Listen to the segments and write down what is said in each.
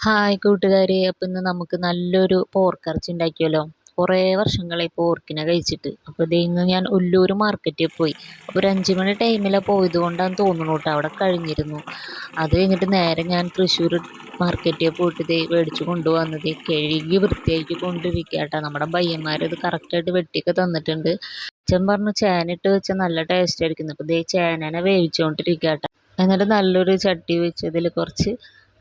Hi കൂട്ടുകാരെ, അപ്പം ഇന്ന് നമുക്ക് നല്ലൊരു പോർക്കിറച്ചി ഉണ്ടാക്കിയല്ലോ. കുറേ വർഷങ്ങളായി പോർക്കിനെ കഴിച്ചിട്ട്. അപ്പോൾ ഇത് ഇന്ന് ഞാൻ ഒല്ലൂർ മാർക്കറ്റിൽ പോയി. അപ്പോൾ ഒരു 5 മണി ടൈമിലാണ് പോയത് കൊണ്ടാന്ന് തോന്നുന്നു കേട്ടോ, അവിടെ കഴിഞ്ഞിരുന്നു. അത് കഴിഞ്ഞിട്ട് നേരെ ഞാൻ തൃശ്ശൂർ മാർക്കറ്റിൽ പോയിട്ട് ഇതേ മേടിച്ച് കൊണ്ടുവന്നത് കഴുകി വൃത്തിയാക്കി കൊണ്ടിരിക്കുക കേട്ടോ. നമ്മുടെ പയ്യന്മാർ ഇത് കറക്റ്റായിട്ട് വെട്ടിയൊക്കെ തന്നിട്ടുണ്ട്. അച്ഛൻ പറഞ്ഞു ചേനയിട്ട് വെച്ചാൽ നല്ല ടേസ്റ്റ് ആയിരിക്കുന്നു. അപ്പോൾ ഇതേ ചേനനെ വേവിച്ചുകൊണ്ടിരിക്കുക കേട്ടോ. എന്നിട്ട് നല്ലൊരു ചട്ടി വെച്ച് അതിൽ കുറച്ച്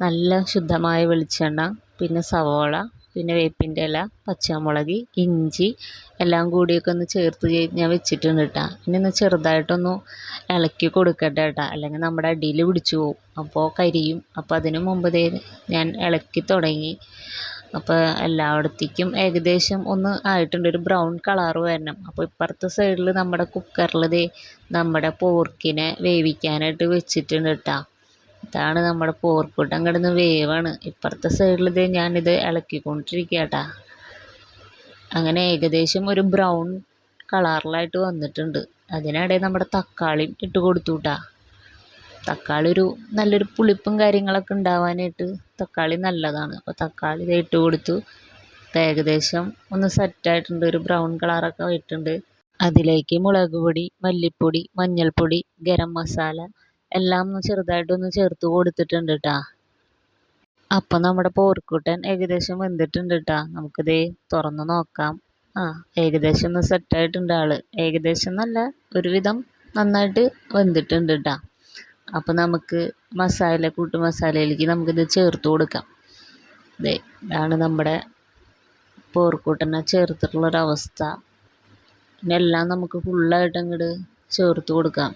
നല്ല ശുദ്ധമായ വെളിച്ചെണ്ണ, പിന്നെ സവോള, പിന്നെ വേപ്പിൻ്റെ ഇല, പച്ചമുളക്, ഇഞ്ചി എല്ലാം കൂടിയൊക്കെ ഒന്ന് ചേർത്ത് ഞാൻ വെച്ചിട്ടുണ്ട് കേട്ടോ. ഇനി ഒന്ന് ചെറുതായിട്ടൊന്ന് ഇളക്കി കൊടുക്കട്ടെ കേട്ടോ, അല്ലെങ്കിൽ നമ്മുടെ അടിയിൽ പിടിച്ചു പോകും, അപ്പോൾ കരിയും. അപ്പോൾ അതിന് മുമ്പ് ഞാൻ ഇളക്കി തുടങ്ങി. അപ്പോൾ എല്ലായിടത്തേക്കും ഏകദേശം ഒന്ന് ആയിട്ടുണ്ട്, ഒരു ബ്രൗൺ കളർ വരണം. അപ്പോൾ ഇപ്പുറത്തെ സൈഡിൽ നമ്മുടെ കുക്കറിൽ നമ്മുടെ പോർക്കിനെ വേവിക്കാനായിട്ട് വെച്ചിട്ടുണ്ട് കേട്ടോ. ഇതാണ് നമ്മുടെ പോർക്കൂട്ടം കിടന്ന് വേവാണ്. ഇപ്പുറത്തെ സൈഡിൽ ഞാനിത് ഇളക്കിക്കൊണ്ടിരിക്കുക കേട്ടോ. അങ്ങനെ ഏകദേശം ഒരു ബ്രൗൺ കളറിലായിട്ട് വന്നിട്ടുണ്ട്. അതിനിടയിൽ നമ്മുടെ തക്കാളിയും ഇട്ട് കൊടുത്തു കേട്ടോ. തക്കാളി നല്ലൊരു പുളിപ്പും കാര്യങ്ങളൊക്കെ ഉണ്ടാവാനായിട്ട് തക്കാളി നല്ലതാണ്. അപ്പോൾ തക്കാളി ഇട്ട് കൊടുത്തു. ഏകദേശം ഒന്ന് സെറ്റായിട്ടുണ്ട്, ഒരു ബ്രൗൺ കളറൊക്കെ ആയിട്ടുണ്ട്. അതിലേക്ക് മുളക് പൊടി, മല്ലിപ്പൊടി, മഞ്ഞൾപ്പൊടി, ഗരം മസാല എല്ലാം ഒന്ന് ചെറുതായിട്ടൊന്ന് ചേർത്ത് കൊടുത്തിട്ടുണ്ട് കേട്ടോ. അപ്പം നമ്മുടെ പോർക്കൂട്ടൻ ഏകദേശം വെന്തിട്ടുണ്ട് കേട്ടോ. നമുക്കിത് തുറന്ന് നോക്കാം. ഏകദേശം ഒന്ന് സെറ്റായിട്ടുണ്ട് ആള്. ഏകദേശം നല്ല ഒരുവിധം നന്നായിട്ട് വെന്തിട്ടുണ്ട് കേട്ടോ. അപ്പം നമുക്ക് മസാലയിലേക്ക് നമുക്കിത് ചേർത്ത് കൊടുക്കാം. ഇതാണ് നമ്മുടെ പോർക്കൂട്ടനെ ചേർത്തിട്ടുള്ളൊരവസ്ഥ. പിന്നെ എല്ലാം നമുക്ക് ഫുള്ളായിട്ട് അങ്ങോട്ട് ചേർത്ത് കൊടുക്കാം.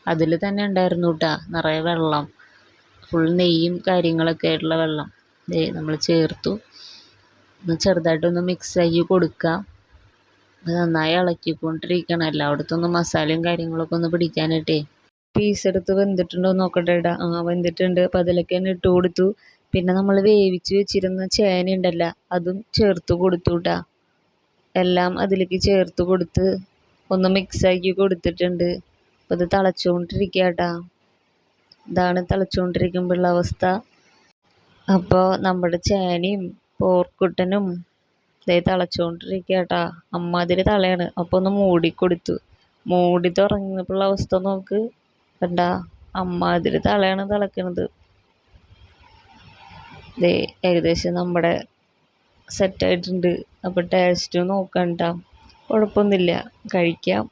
അതിൽ തന്നെ ഉണ്ടായിരുന്നു കേട്ടോ നിറയെ വെള്ളം, ഫുൾ നെയ്യും കാര്യങ്ങളൊക്കെ ആയിട്ടുള്ള വെള്ളം. നമ്മൾ ചേർത്തു. ഒന്ന് ചെറുതായിട്ടൊന്ന് മിക്സാക്കി കൊടുക്കുക. അത് നന്നായി ഇളക്കിക്കൊണ്ടിരിക്കണം, എല്ലായിടത്തൊന്നും മസാലയും കാര്യങ്ങളൊക്കെ ഒന്ന് പിടിക്കാനായിട്ടേ. പീസ് എടുത്ത് വെന്തിട്ടുണ്ടോ നോക്കട്ടെ ഇടാ. വെന്തിട്ടുണ്ട്. അപ്പോൾ അതിലേക്ക് തന്നെ ഇട്ട് കൊടുത്തു. പിന്നെ നമ്മൾ വേവിച്ച് വെച്ചിരുന്ന ചേന ഉണ്ടല്ലോ, അതും ചേർത്ത് കൊടുത്തു കേട്ടോ. എല്ലാം അതിലേക്ക് ചേർത്ത് കൊടുത്ത് ഒന്ന് മിക്സാക്കി കൊടുത്തിട്ടുണ്ട്. അപ്പോൾ ഇത് തിളച്ചുകൊണ്ടിരിക്കുക കേട്ടോ. ഇതാണ് തിളച്ചുകൊണ്ടിരിക്കുമ്പോഴുള്ള അവസ്ഥ. അപ്പോൾ നമ്മുടെ ചേനയും പോർക്കുട്ടനും തിളച്ചുകൊണ്ടിരിക്കുക കേട്ടോ. അമ്മാതിരി തളയാണ്. അപ്പോൾ ഒന്ന് മൂടിക്കൊടുത്തു. മൂടി തുറന്നപ്പോഴുള്ള അവസ്ഥ നോക്ക്, കണ്ടാ അമ്മാതിരി തളയാണ് തിളക്കണത്. ഏകദേശം നമ്മുടെ സെറ്റായിട്ടുണ്ട്. അപ്പോൾ ടേസ്റ്റ് നോക്കണ്ട, കുഴപ്പമൊന്നുമില്ല, കഴിക്കാം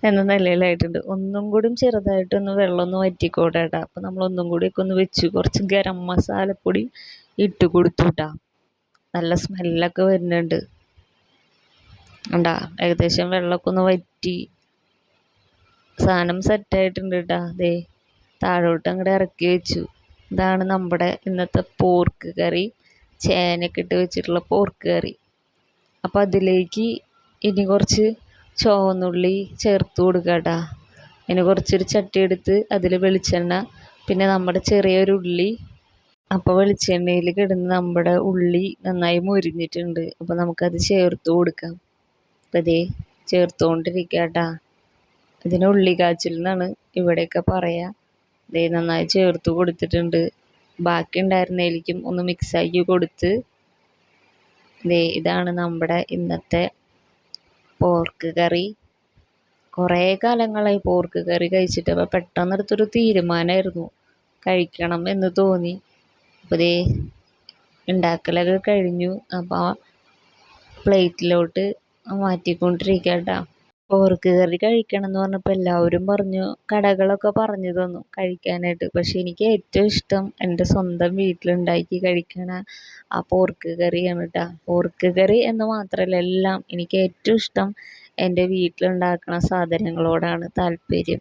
എന്ന നിലയിലായിട്ടുണ്ട്. ഒന്നും കൂടി ചെറുതായിട്ടൊന്ന് വെള്ളമൊന്ന് വറ്റിക്കോട്ടെ കേട്ടോ. അപ്പോൾ നമ്മൾ ഒന്നും കൂടിയൊക്കെ ഒന്ന് വെച്ച് കുറച്ച് ഗരം മസാലപ്പൊടി ഇട്ട് കൊടുത്തു കേട്ടോ. നല്ല സ്മെല്ലൊക്കെ വരുന്നുണ്ട് കണ്ടാ. ഏകദേശം വെള്ളമൊക്കെ ഒന്ന് വറ്റി സാധനം സെറ്റായിട്ടുണ്ട് കേട്ടോ. താഴോട്ട് അങ്ങോട്ട് ഇറക്കി വെച്ചു. ഇതാണ് നമ്മുടെ ഇന്നത്തെ പോർക്ക് കറി, ചേനയൊക്കെ ഇട്ട് വെച്ചിട്ടുള്ള പോർക്ക് കറി. അപ്പോൾ അതിലേക്ക് ഇനി കുറച്ച് ചുവന്നുള്ളി ചേർത്ത് കൊടുക്കുക കേട്ടോ. അതിന് കുറച്ചൊരു ചട്ടി എടുത്ത് അതിൽ വെളിച്ചെണ്ണ, പിന്നെ നമ്മുടെ ചെറിയൊരു ഉള്ളി. അപ്പോൾ വെളിച്ചെണ്ണയിൽ കിടന്ന് നമ്മുടെ ഉള്ളി നന്നായി മുരിഞ്ഞിട്ടുണ്ട്. അപ്പോൾ നമുക്കത് ചേർത്ത് കൊടുക്കാം. അപ്പോൾ ചേർത്തുകൊണ്ടിരിക്കുക കേട്ടോ. ഇതിന് ഉള്ളി കാച്ചിൽ എന്നാണ് ഇവിടെയൊക്കെ പറയുക. നന്നായി ചേർത്ത് കൊടുത്തിട്ടുണ്ട്. ബാക്കി ഉണ്ടായിരുന്നതിലേക്കും ഒന്ന് മിക്സാക്കി കൊടുത്ത് ഇതാണ് നമ്മുടെ ഇന്നത്തെ പോർക്ക് കറി. കുറേ കാലങ്ങളായി പോർക്ക് കറി കഴിച്ചിട്ട്. അപ്പോൾ പെട്ടെന്നെടുത്തൊരു തീരുമാനമായിരുന്നു, കഴിക്കണം എന്ന് തോന്നി. അപ്പോൾ ഉണ്ടാക്കലൊക്കെ കഴിഞ്ഞു. അപ്പോൾ പ്ലേറ്റിലോട്ട് മാറ്റിക്കൊണ്ടിരിക്കുക കേട്ടോ. പോർക്ക് കറി കഴിക്കണം എന്ന് പറഞ്ഞപ്പോൾ എല്ലാവരും പറഞ്ഞു, കടകളൊക്കെ പറഞ്ഞു തന്നു കഴിക്കാനായിട്ട്. പക്ഷെ എനിക്ക് ഏറ്റവും ഇഷ്ടം എൻ്റെ സ്വന്തം വീട്ടിലുണ്ടാക്കി കഴിക്കണ ആ പോർക്ക് കറിയാണ് കേട്ടോ. പോർക്ക് കറി എന്ന് മാത്രമല്ല, എല്ലാം എനിക്ക് ഏറ്റവും ഇഷ്ടം എൻ്റെ വീട്ടിലുണ്ടാക്കുന്ന സാധനങ്ങളോടാണ് താല്പര്യം.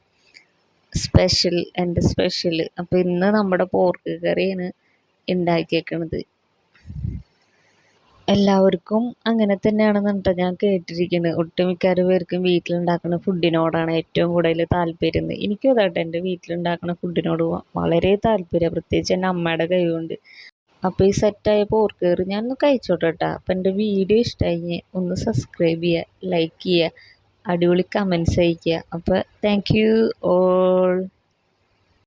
എൻ്റെ സ്പെഷ്യൽ. അപ്പോൾ ഇന്ന് നമ്മുടെ പോർക്ക് കറിയാണ് ഉണ്ടാക്കിയേക്കണത്. എല്ലാവർക്കും അങ്ങനെ തന്നെയാണെന്നുണ്ടോ ഞാൻ കേട്ടിരിക്കുന്നത്. ഒട്ടുമിക്ക പേർക്കും വീട്ടിലുണ്ടാക്കുന്ന ഫുഡിനോടാണ് ഏറ്റവും കൂടുതൽ താല്പര്യം. എനിക്കും അതാട്ടെ, എൻ്റെ വീട്ടിലുണ്ടാക്കുന്ന ഫുഡിനോട് വളരെ താല്പര്യം, പ്രത്യേകിച്ച് എൻ്റെ അമ്മയുടെ കൈ കൊണ്ട്. അപ്പോൾ ഈ സെറ്റായ പോർക്ക് കറി ഞാനൊന്ന് കഴിച്ചോട്ടെ കേട്ടോ. അപ്പോൾ എൻ്റെ വീഡിയോ ഇഷ്ടമായി ഒന്ന് സബ്സ്ക്രൈബ് ചെയ്യുക, ലൈക്ക് ചെയ്യുക, അടിപൊളി കമൻറ്റ്സ് അയയ്ക്കുക. അപ്പോൾ താങ്ക് യു ഓൾ.